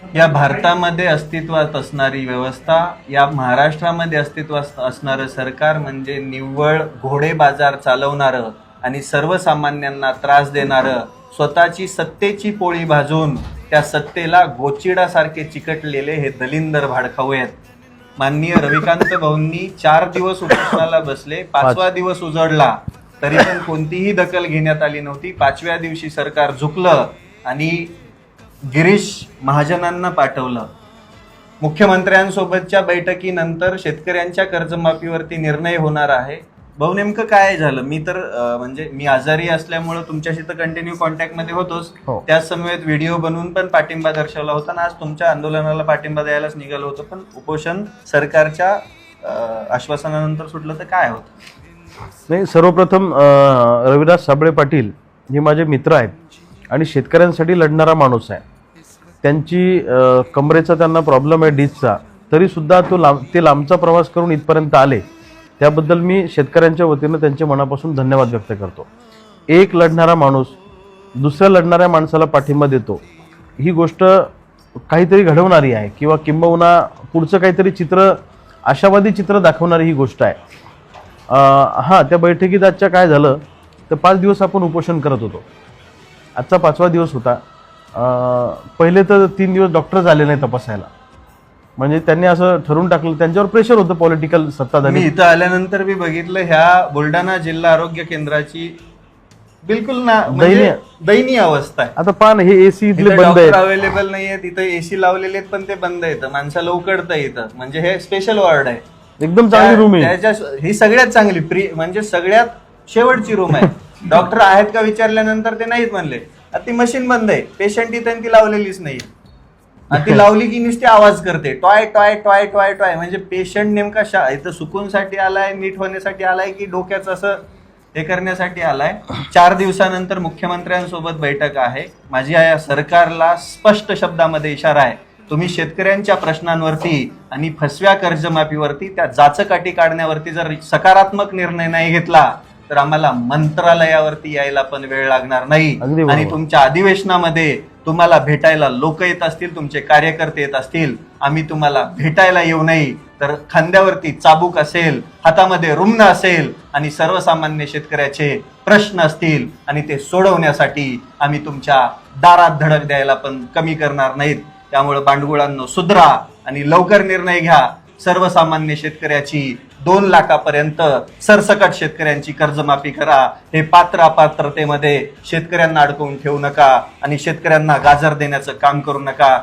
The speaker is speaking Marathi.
या भारतामध्ये अस्तित्वात असणारी व्यवस्था, या महाराष्ट्रामध्ये अस्तित्वात असणारं सरकार म्हणजे निव्वळ घोडे बाजार चालवणारं आणि सर्वसामान्यांना त्रास देणारं, स्वतःची सत्तेची पोळी भाजून त्या सत्तेला गोचिडासारखे चिकटलेले हे दलिंदर भाडखाऊ आहेत. माननीय रविकांत भाऊंनी 4 दिवस उपोषणाला बसले, 5वा दिवस उजडला तरी पण कोणतीही दखल घेण्यात आली नव्हती. 5व्या दिवशी सरकार झुकलं आणि गिरीश महाजनांना पाठवलं. मुख्यमंत्र्यांसोबतच्या बैठकीनंतर शेतकऱ्यांच्या कर्जमाफीवरती निर्णय होणार आहे. भाऊ नेमकं काय झालं? मी तर म्हणजे मी आजारी असल्यामुळे तुमच्याशी तर कंटिन्यू कॉन्टॅक्टमध्ये होतोच, त्याच समवेत व्हिडिओ बनवून पण पाठिंबा दर्शवला होता ना. आज तुमच्या आंदोलनाला पाठिंबा द्यायलाच निघालं होतं, पण उपोषण सरकारच्या आश्वासनानंतर सुटलं तर काय होतं? नाही, सर्वप्रथम रविदास साबळे पाटील हे माझे मित्र आहेत आणि शेतकऱ्यांसाठी लढणारा माणूस आहे. त्यांची कमरेचा त्यांना प्रॉब्लेम आहे, डिस्कचा, तरीसुद्धा ते लांबचा प्रवास करून इथपर्यंत आले. त्याबद्दल मी शेतकऱ्यांच्या वतीनं त्यांचे मनापासून धन्यवाद व्यक्त करतो. एक लढणारा माणूस दुसऱ्या लढणाऱ्या माणसाला पाठिंबा देतो, ही गोष्ट काहीतरी घडवणारी आहे किंवा किंबहुना पुढचं काहीतरी चित्र, आशावादी चित्र दाखवणारी ही गोष्ट आहे. हां, त्या बैठकीत आजच्या काय झालं तर 5 दिवस आपण उपोषण करत होतो. आजचा 5वा दिवस होता. पहिले तर 3 दिवस डॉक्टरच आले नाही तपासायला. म्हणजे त्यांनी असं ठरवून टाकलं, त्यांच्यावर प्रेशर होतं पॉलिटिकल सत्ताधारी. मी इथं आल्यानंतर मी बघितलं ह्या बुलढाणा जिल्हा आरोग्य केंद्राची बिलकुल ना म्हणजे दयनीय अवस्था आहे. आता पान हे एसी इथले बंद आहेत, अवेलेबल नाहीये. तिथं एसी लावलेले आहेत पण ते बंद आहेत. माणसाला उकडतं इथं, म्हणजे हे स्पेशल वॉर्ड आहे. एकदम चांगली रूम आहे. ही सगळ्यात चांगली म्हणजे सगळ्यात शेवटची रूम आहे. डॉक्टर आहेत का विचारल्यानंतर ते नाहीत म्हणले. ती मशीन बंद आहे, पेशंट इथं ती लावलेलीच नाही. ती लावली की नुसती आवाज करते, toy toy toy toy toy. म्हणजे पेशंट नेमका इथं सुकूनसाठी आलाय, नीट होण्यासाठी आलाय की डोक्याचं असं हे करण्यासाठी आलाय. 4 दिवसानंतर मुख्यमंत्र्यांसोबत बैठक आहे. माझी या सरकारला स्पष्ट शब्दामध्ये इशारा आहे, तुम्ही शेतकऱ्यांच्या प्रश्नांवरती आणि फसव्या कर्जमाफीवरती, त्या जाचकाठी काढण्यावरती जर सकारात्मक निर्णय नाही घेतला तर आम्हाला मंत्रालयावरती यायला पण वेळ लागणार नाही. आणि तुमच्या अधिवेशनामध्ये तुम्हाला भेटायला लोक येत असतील, तुमचे कार्यकर्ते येत असतील, आम्ही तुम्हाला भेटायला येऊ नये तर खांद्यावरती चाबूक असेल, हातामध्ये रुग्ण असेल आणि सर्वसामान्य शेतकऱ्याचे प्रश्न असतील आणि ते सोडवण्यासाठी आम्ही तुमच्या दारात धडक द्यायला पण कमी करणार नाहीत. त्यामुळे बांडगुळांनो, सुधरा आणि लवकर निर्णय घ्या. सर्वसामान्य शेतकऱ्याची 2 लाखापर्यंत सरसकट शेतकऱ्यांची कर्जमाफी करा. हे पात्र अपात्रतेमध्ये शेतकऱ्यांना अडकवून ठेवू नका आणि शेतकऱ्यांना गाजर देण्याचं काम करू नका.